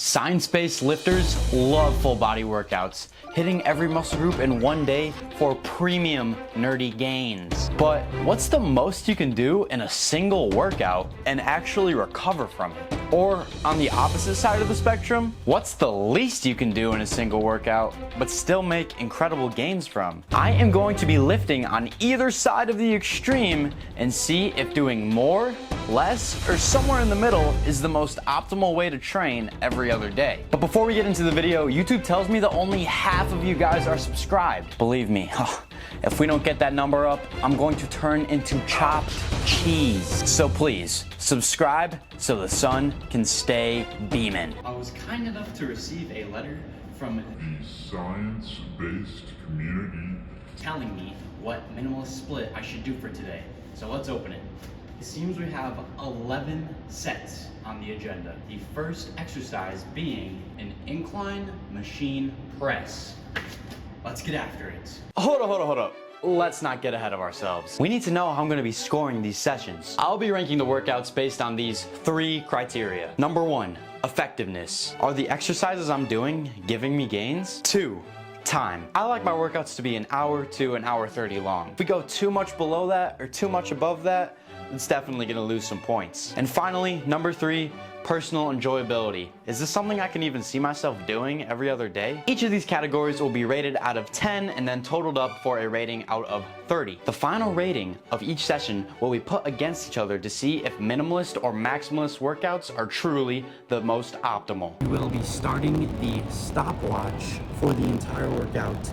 Science-based lifters love full body workouts, hitting every muscle group in one day for premium nerdy gains. But what's the most you can do in a single workout and actually recover from it? Or on the opposite side of the spectrum, what's the least you can do in a single workout but still make incredible gains from? I am going to be lifting on either side of the extreme and see if doing more, less, or somewhere in the middle is the most optimal way to train every other day. But before we get into the video, YouTube tells me that only half of you guys are subscribed. Believe me, if we don't get that number up, I'm going to turn into chopped cheese. So please, subscribe so the sun can stay beaming. I was kind enough to receive a letter from the science-based community telling me what minimalist split I should do for today. So let's open it. It seems we have 11 sets on the agenda. The first exercise being an incline machine press. Let's get after it. Hold up. Let's not get ahead of ourselves. We need to know how I'm gonna be scoring these sessions. I'll be ranking the workouts based on these 3 criteria. Number 1, effectiveness. Are the exercises I'm doing giving me gains? 2, time. I like my workouts to be an hour to an hour 30 long. If we go too much below that or too much above that, it's definitely gonna lose some points. And finally, number 3, personal enjoyability. Is this something I can even see myself doing every other day? Each of these categories will be rated out of 10 and then totaled up for a rating out of 30. The final rating of each session will be put against each other to see if minimalist or maximalist workouts are truly the most optimal. We will be starting the stopwatch for the entire workout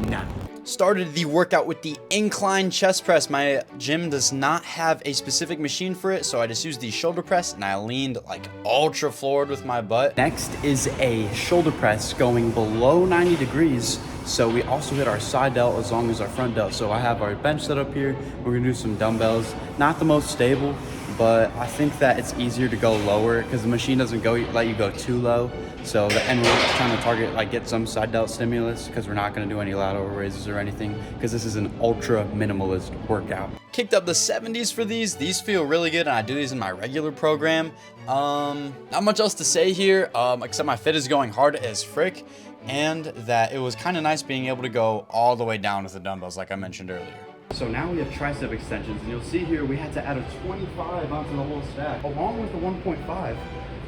now. Started the workout with the incline chest press. My gym does not have a specific machine for it, so I just used the shoulder press and I leaned like ultra forward with my butt. Next is a shoulder press going below 90 degrees. So we also hit our side delt as long as our front delt. So I have our bench set up here. We're gonna do some dumbbells. Not the most stable, but I think that it's easier to go lower because the machine doesn't let you go too low. So and we're just trying to target, get some side delt stimulus because we're not going to do any lateral raises or anything because this is an ultra minimalist workout. Kicked up the 70s for these. These feel really good and I do these in my regular program. Not much else to say here except my fit is going hard as frick and that it was kind of nice being able to go all the way down with the dumbbells like I mentioned earlier. So now we have tricep extensions and you'll see here we had to add a 25 onto the whole stack along with the 1.5.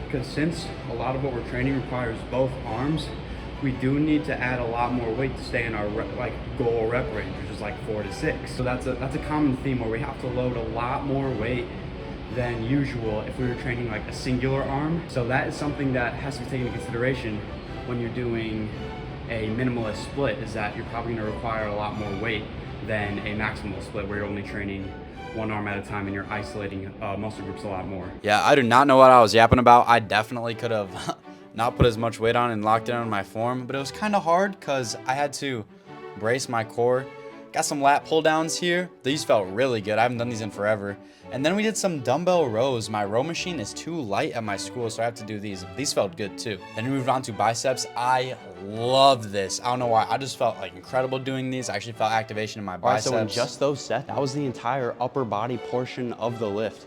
Because since a lot of what we're training requires both arms, we do need to add a lot more weight to stay in our goal rep range, which is 4 to 6. So that's a common theme where we have to load a lot more weight than usual if we were training a singular arm. So that is something that has to be taken into consideration when you're doing a minimalist split, is that you're probably going to require a lot more weight than a maximal split where you're only training one arm at a time and you're isolating muscle groups a lot more. Yeah, I do not know what I was yapping about. I definitely could have not put as much weight on and locked down my form, but it was kind of hard because I had to brace my core. Got some lat pull downs here. These felt really good. I haven't done these in forever. And then we did some dumbbell rows. My row machine is too light at my school, so I have to do these. These felt good too. Then we moved on to biceps. I love this. I don't know why. I just felt incredible doing these. I actually felt activation in my biceps. So in just those sets, that was the entire upper body portion of the lift.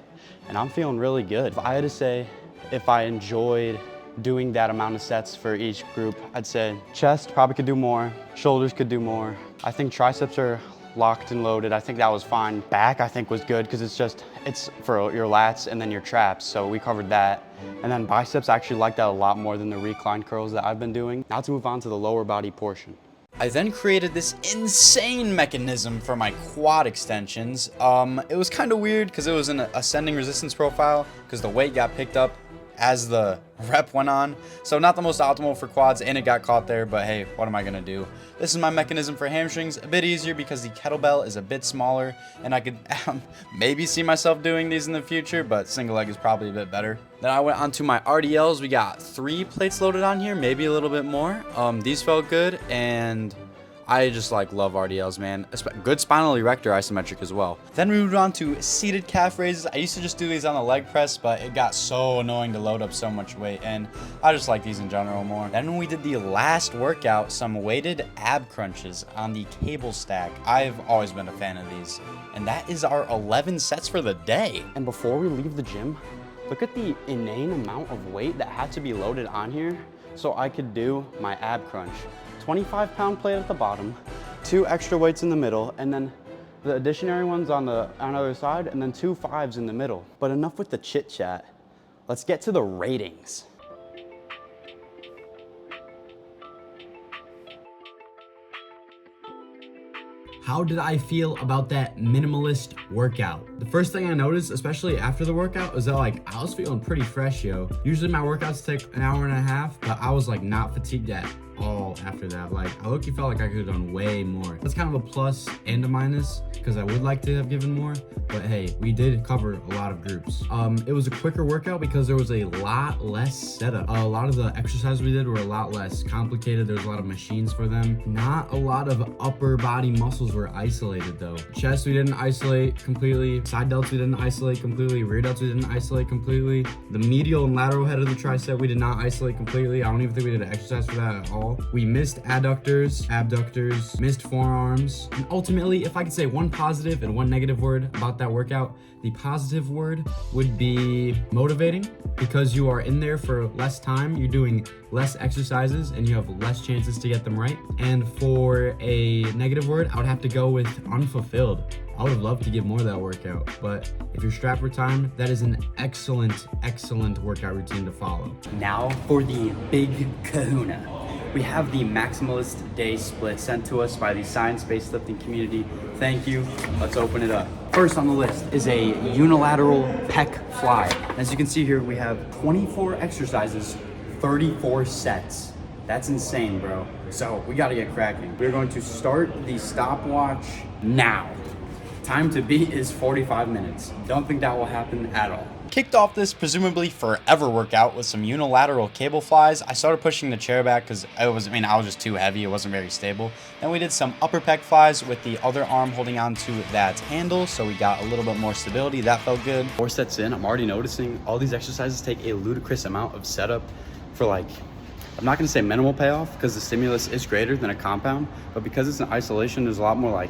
And I'm feeling really good. If I had to say if I enjoyed doing that amount of sets for each group, I'd say chest probably could do more, shoulders could do more. I think triceps are locked and loaded. I think that was fine. Back I think was good because it's for your lats and then your traps, so we covered that. And then biceps, I actually like that a lot more than the recline curls that I've been doing. Now to move on to the lower body portion. I then created this insane mechanism for my quad extensions. It was kind of weird because it was an ascending resistance profile because the weight got picked up as the rep went on. So not the most optimal for quads and it got caught there, but hey, what am I gonna do? This is my mechanism for hamstrings, a bit easier because the kettlebell is a bit smaller and I could maybe see myself doing these in the future, but single leg is probably a bit better. Then I went on to my RDLs. We got 3 plates loaded on here, maybe a little bit more. These felt good and I just love RDLs, man. Good spinal erector isometric as well. Then we moved on to seated calf raises. I used to just do these on the leg press, but it got so annoying to load up so much weight, and I just like these in general more. Then when we did the last workout, some weighted ab crunches on the cable stack. I've always been a fan of these, and that is our 11 sets for the day. And before we leave the gym, Look at the inane amount of weight that had to be loaded on here so I could do my ab crunch. 25-pound plate at the bottom, 2 extra weights in the middle, and then the additionary ones on the other side, and then 2 5s in the middle. But enough with the chit chat. Let's get to the ratings. How did I feel about that minimalist workout? The first thing I noticed, especially after the workout, is that I was feeling pretty fresh, yo. Usually my workouts take an hour and a half, but I was not fatigued at all after that. I low-key felt like I could have done way more. That's kind of a plus and a minus, because I would like to have given more, but hey, we did cover a lot of groups. It was a quicker workout because there was a lot less setup. A lot of the exercises we did were a lot less complicated. There's a lot of machines for them. Not a lot of upper body muscles were isolated though. Chest we didn't isolate completely. Side delts we didn't isolate completely. Rear delts we didn't isolate completely. The medial and lateral head of the tricep we did not isolate completely. I don't even think we did an exercise for that at all. We missed adductors, abductors, missed forearms. And ultimately, if I could say one positive and one negative word about that workout, the positive word would be motivating, because you are in there for less time, you're doing less exercises, and you have less chances to get them right. And for a negative word, I would have to go with unfulfilled. I would have loved to give more of that workout, but if you're strapped for time, that is an excellent, excellent workout routine to follow. Now for the big kahuna. We have the Maximalist Day Split sent to us by the science-based lifting community. Thank you. Let's open it up. First on the list is a unilateral pec fly. As you can see here, we have 24 exercises, 34 sets. That's insane, bro. So we gotta get cracking. We're going to start the stopwatch now. Time to beat is 45 minutes. Don't think that will happen at all. Kicked off this presumably forever workout with some unilateral cable flies. I started pushing the chair back because I was just too heavy. It wasn't very stable. Then we did some upper pec flies with the other arm holding on to that handle, so we got a little bit more stability. That felt good. 4 sets in, I'm already noticing all these exercises take a ludicrous amount of setup for I'm not gonna say minimal payoff because the stimulus is greater than a compound, but because it's an isolation, there's a lot more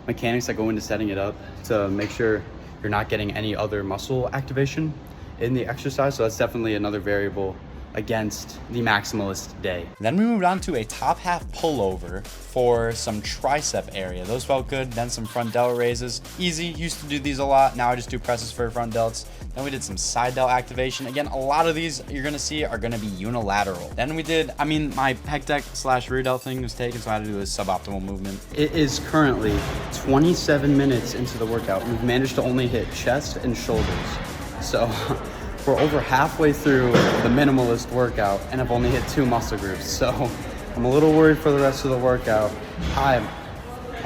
mechanics that go into setting it up to make sure you're not getting any other muscle activation in the exercise. So that's definitely another variable against the Maximalist day. Then we moved on to a top half pullover for some tricep area. Those felt good. Then some front delt raises. Easy, used to do these a lot. Now I just do presses for front delts. Then we did some side delt activation. Again, a lot of these you're gonna see are gonna be unilateral. Then we did, my pec deck / rear delt thing was taken, so I had to do a suboptimal movement. It is currently 27 minutes into the workout. We've managed to only hit chest and shoulders. So we're over halfway through the minimalist workout and I've only hit 2 muscle groups. So I'm a little worried for the rest of the workout. I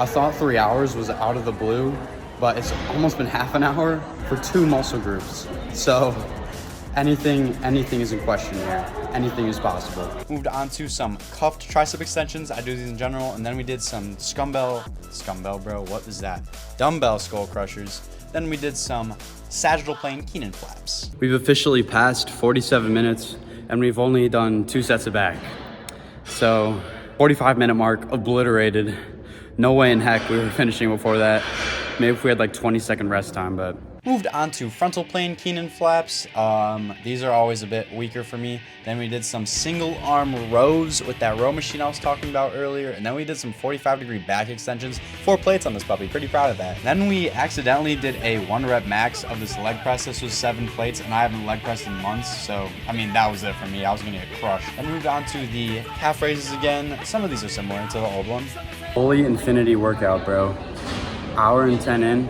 thought 3 hours was out of the blue, but it's almost been half an hour for 2 muscle groups. So anything is in question here. Anything is possible. Moved on to some cuffed tricep extensions. I do these in general. And then we did some dumbbell, bro, what is that? Dumbbell skull crushers. Then we did some sagittal plane Keenan flaps. We've officially passed 47 minutes and we've only done 2 sets of back. So 45-minute mark obliterated. No way in heck we were finishing before that. Maybe if we had 20-second rest time, but. Moved on to frontal plane Keenan flaps. These are always a bit weaker for me. Then we did some single arm rows with that row machine I was talking about earlier. And then we did some 45-degree back extensions. 4 plates on this puppy, pretty proud of that. Then we accidentally did a 1 rep max of this leg press. This was 7 plates and I haven't leg pressed in months. So, that was it for me. I was gonna get crushed. Then moved on to the calf raises again. Some of these are similar to the old one. Fully infinity workout, bro. Hour and 10 in.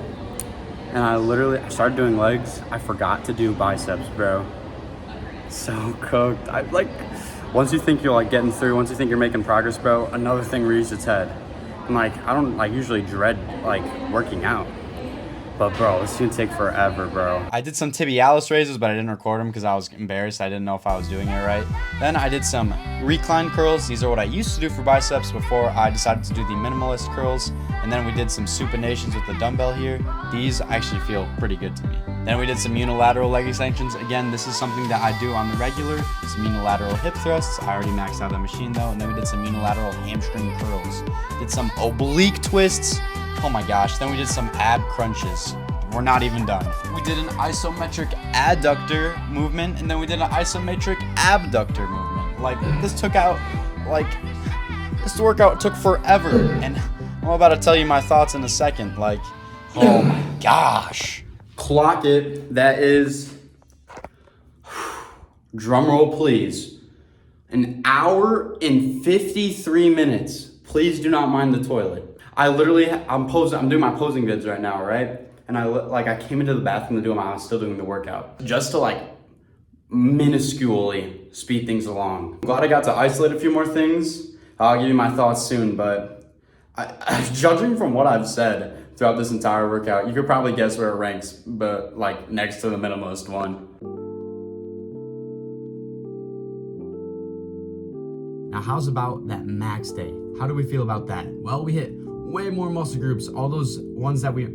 And I started doing legs. I forgot to do biceps, bro. So cooked. Once you think you're getting through, once you think you're making progress, bro, another thing rears its head. I'm I don't usually dread working out. But bro, it's gonna take forever, bro. I did some tibialis raises, but I didn't record them because I was embarrassed. I didn't know if I was doing it right. Then I did some recline curls. These are what I used to do for biceps before I decided to do the minimalist curls. And then we did some supinations with the dumbbell here. These actually feel pretty good to me. Then we did some unilateral leg extensions. Again, this is something that I do on the regular. Some unilateral hip thrusts. I already maxed out that machine though. And then we did some unilateral hamstring curls. Did some oblique twists. Oh my gosh. Then we did some ab crunches. we're not even done. We did an isometric adductor movement, and then we did an isometric abductor movement. Like, this workout took forever, and I'm about to tell you my thoughts in a second. Like, oh my gosh. Clock it. That is, drum roll please, 1 hour and 53 minutes. Please do not mind the toilet. I'm doing my posing vids right now, right? And I came into the bathroom to do them, I was still doing the workout. Just to minusculely speed things along. I'm glad I got to isolate a few more things. I'll give you my thoughts soon, but judging from what I've said throughout this entire workout, you could probably guess where it ranks, but next to the minimalist one. Now, how's about that max day? How do we feel about that? Well, we hit way more muscle groups. All those ones that we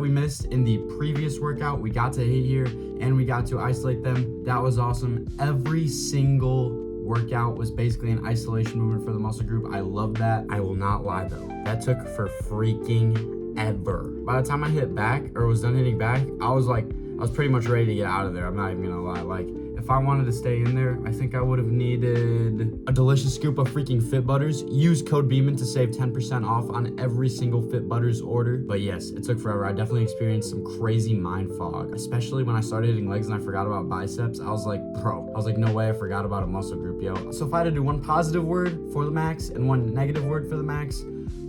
missed in the previous workout, we got to hit here and we got to isolate them. That was awesome. Every single workout was basically an isolation movement for the muscle group. I love that. I will not lie though. That took for freaking ever. By the time I hit back or was done hitting back, I was pretty much ready to get out of there. I'm not even gonna lie. If I wanted to stay in there, I think I would have needed a delicious scoop of freaking Fit Butters. Use code BEAMON to save 10% off on every single Fit Butters order. But yes, it took forever. I definitely experienced some crazy mind fog, especially when I started hitting legs and I forgot about biceps. I was like, no way I forgot about a muscle group, yo. So if I had to do one positive word for the max and one negative word for the max,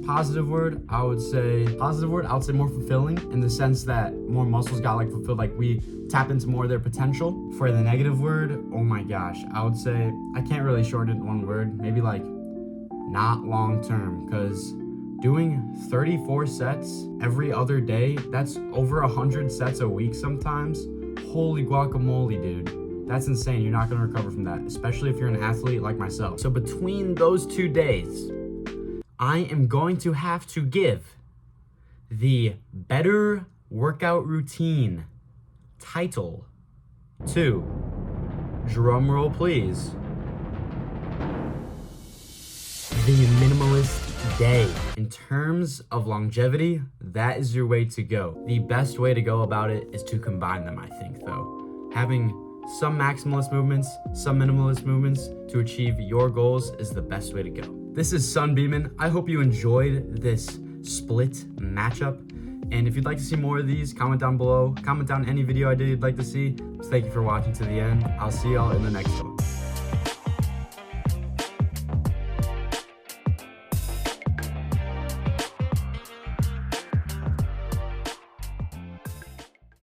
positive word, I would say more fulfilling, in the sense that more muscles got fulfilled, we tapped into more of their potential. For the negative word, oh my gosh, I would say, I can't really shorten it in one word, maybe not long term, because doing 34 sets every other day, that's over 100 sets a week sometimes. Holy guacamole, dude. That's insane. You're not gonna recover from that, especially if you're an athlete like myself. So between those 2 days, I am going to have to give the better workout routine title to, drumroll please, the Minimalist Day. In terms of longevity, that is your way to go. The best way to go about it is to combine them, I think, though. Having some maximalist movements, some minimalist movements to achieve your goals is the best way to go. This is Son Beeman. I hope you enjoyed this split matchup. And if you'd like to see more of these, comment down below. Comment down any video I did you'd like to see. Thank you for watching to the end. I'll see y'all in the next one.